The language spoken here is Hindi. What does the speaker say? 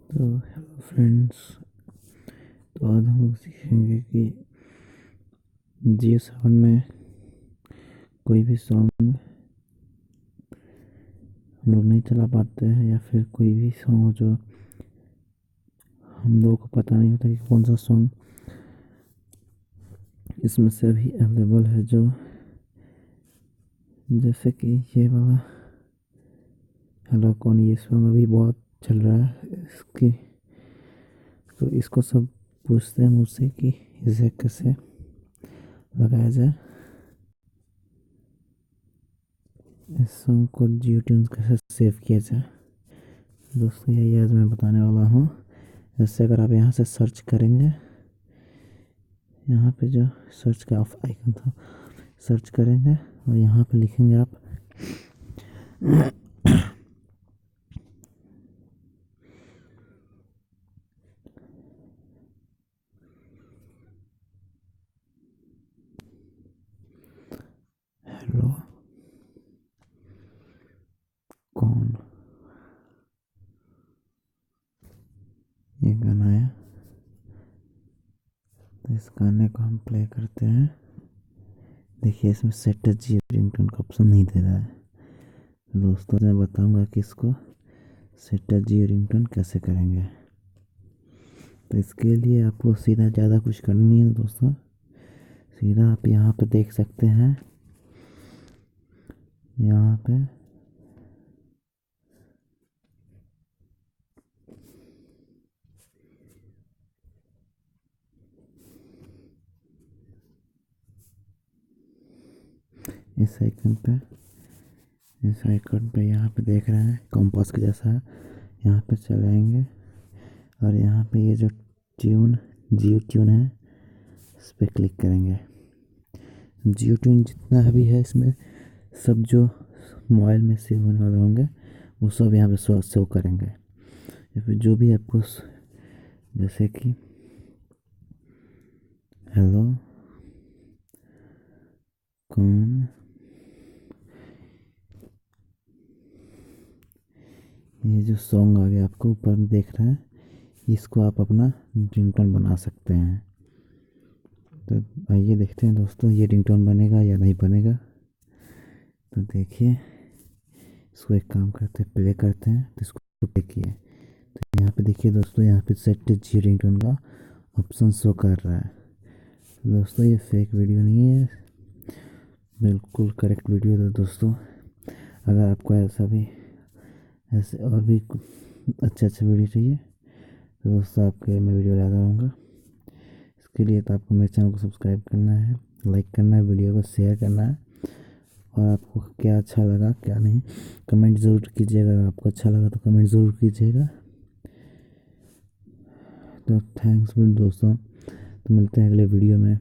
तो हेलो फ्रेंड्स। तो आज हम लोग सीखेंगे कि जियो 7 में कोई भी सॉन्ग हम लोग नहीं चला पाते हैं, या फिर कोई भी सॉन्ग हो जो हम लोगों को पता नहीं होता कि कौन सा सॉन्ग इसमें से अभी अवेलेबल है। जो जैसे कि ये वाला हेलो कौन, ये सॉन्ग अभी बहुत चल रहा है इसकी। तो इसको सब पूछते हैं मुझसे कि इसे कैसे लगाया जाए, इस सॉन्ग को जियो ट्यून्स कैसे सेव किया जाए। दोस्तों यही आज मैं बताने वाला हूँ। जैसे अगर आप यहाँ से सर्च करेंगे, यहाँ पे जो सर्च का ऑफ आइकन था, सर्च करेंगे और यहाँ पे लिखेंगे आप हेलो कौन, ये गाना है। तो इस गाने को हम प्ले करते हैं। देखिए इसमें सेट जियो रिंगटोन का ऑप्शन नहीं दे रहा है। दोस्तों मैं बताऊंगा कि इसको सेट जियो रिंगटोन कैसे करेंगे। तो इसके लिए आपको सीधा ज़्यादा कुछ करना नहीं है दोस्तों। सीधा आप यहाँ पे देख सकते हैं, यहाँ पे इस आइकन पे यहाँ पे देख रहे हैं कंपास के जैसा है। यहाँ पे चलाएंगे और यहाँ पे ये जो जियो ट्यून है, इस पर क्लिक करेंगे। जियो ट्यून जितना भी है इसमें सब जो मोबाइल में सेव होने वाले होंगे वो सब यहाँ पे शो करेंगे। या फिर जो भी आपको जैसे कि हेलो कौन, ये जो सॉन्ग आ गया आपको ऊपर में देख रहे हैं, इसको आप अपना रिंगटोन बना सकते हैं। तो आइए देखते हैं दोस्तों ये रिंगटोन बनेगा या नहीं बनेगा। तो देखिए इसको एक काम करते हैं, प्ले करते हैं। तो इसको प्ले किए तो यहाँ पे देखिए दोस्तों, यहाँ पे सेट जियो रिंगटोन का ऑप्शन शो कर रहा है। दोस्तों ये फेक वीडियो नहीं है, बिल्कुल करेक्ट वीडियो है दोस्तों। अगर आपको ऐसे और भी अच्छे वीडियो चाहिए तो दोस्तों आपके मैं वीडियो लाता रहूँगा। इसके लिए तो आपको मेरे चैनल को सब्सक्राइब करना है, लाइक करना है, वीडियो को शेयर करना है। और आपको क्या अच्छा लगा क्या नहीं कमेंट ज़रूर कीजिएगा। अगर आपको अच्छा लगा तो कमेंट ज़रूर कीजिएगा। तो थैंक्स दोस्तों, तो मिलते हैं अगले वीडियो में।